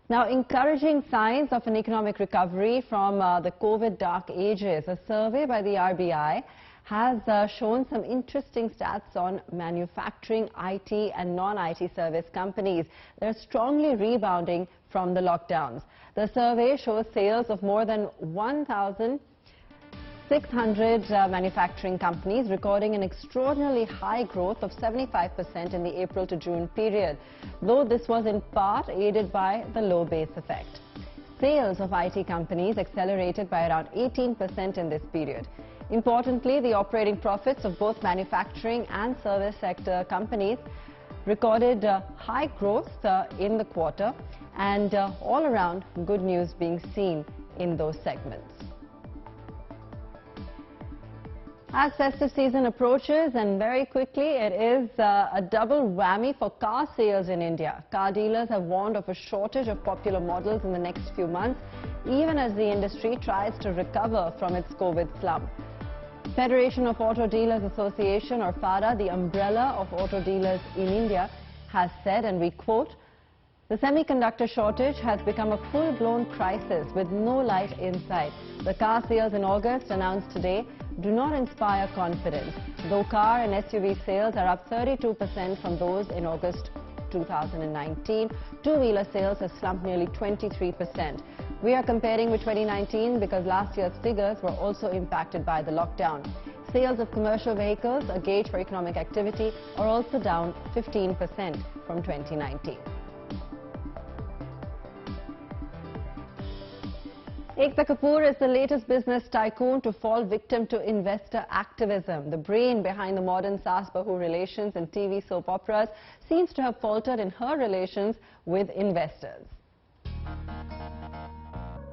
Now, encouraging signs of an economic recovery from the COVID dark ages, a survey by the RBI has shown some interesting stats on manufacturing, IT and non-IT service companies. They're strongly rebounding from the lockdowns. The survey shows sales of more than 1,600 manufacturing companies recording an extraordinarily high growth of 75% in the April to June period, though this was in part aided by the low base effect. Sales of IT companies accelerated by around 18% in this period. Importantly, the operating profits of both manufacturing and service sector companies recorded high growth in the quarter, and all around good news being seen in those segments. As festive season approaches, and very quickly, it is a double whammy for car sales in India. Car dealers have warned of a shortage of popular models in the next few months, even as the industry tries to recover from its COVID slump. Federation of Auto Dealers Association, or FADA, the umbrella of auto dealers in India, has said, and we quote, "The semiconductor shortage has become a full-blown crisis with no light in sight. The car sales in August announced today do not inspire confidence, though car and SUV sales are up 32% from those in August 2019. Two-wheeler sales have slumped nearly 23%. We are comparing with 2019 because last year's figures were also impacted by the lockdown. Sales of commercial vehicles, a gauge for economic activity, are also down 15% from 2019. Ekta Kapoor is the latest business tycoon to fall victim to investor activism. The brain behind the modern Saas-Bahu relations and TV soap operas seems to have faltered in her relations with investors.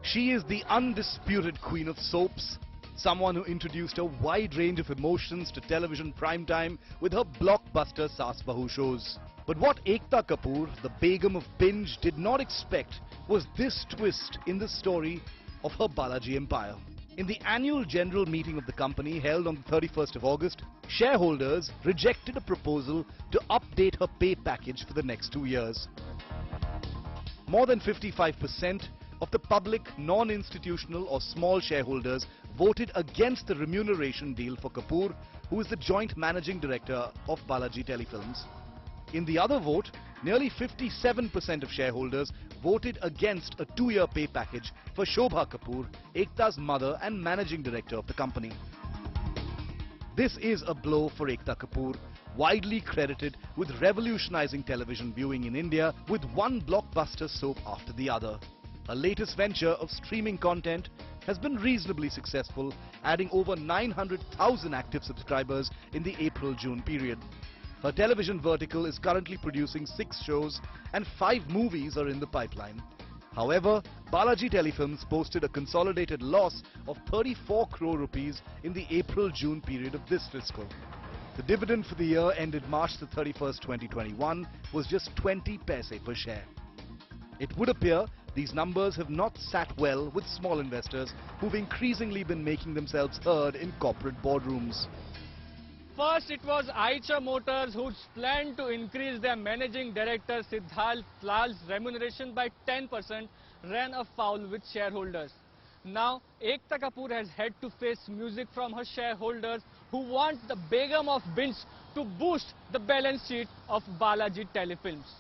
She is the undisputed queen of soaps, someone who introduced a wide range of emotions to television primetime with her blockbuster Saas-Bahu shows. But what Ekta Kapoor, the Begum of Binge, did not expect was this twist in the story of her Balaji empire. In the annual general meeting of the company held on the 31st of August, shareholders rejected a proposal to update her pay package for the next 2 years. More than 55% of the public, non-institutional or small shareholders voted against the remuneration deal for Kapoor, who is the joint managing director of Balaji Telefilms. In the other vote, nearly 57% of shareholders voted against a 2-year pay package for Shobha Kapoor, Ekta's mother and managing director of the company. This is a blow for Ekta Kapoor, widely credited with revolutionizing television viewing in India with one blockbuster soap after the other. Her latest venture of streaming content has been reasonably successful, adding over 900,000 active subscribers in the April-June period. Her television vertical is currently producing 6 shows and 5 movies are in the pipeline. However, Balaji Telefilms posted a consolidated loss of 34 crore rupees in the April-June period of this fiscal. The dividend for the year ended March the 31st, 2021 was just 20 paise per share. It would appear these numbers have not sat well with small investors who've increasingly been making themselves heard in corporate boardrooms. First, it was Eicher Motors who planned to increase their managing director Siddharth Lal's remuneration by 10%, ran afoul with shareholders. Now, Ekta Kapoor has had to face music from her shareholders who want the Begum of Binge to boost the balance sheet of Balaji Telefilms.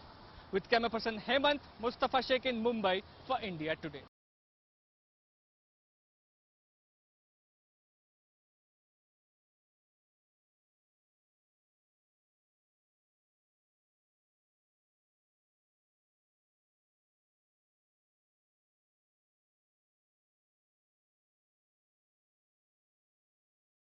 With camera person Hemant, Mustafa Sheikh in Mumbai for India Today.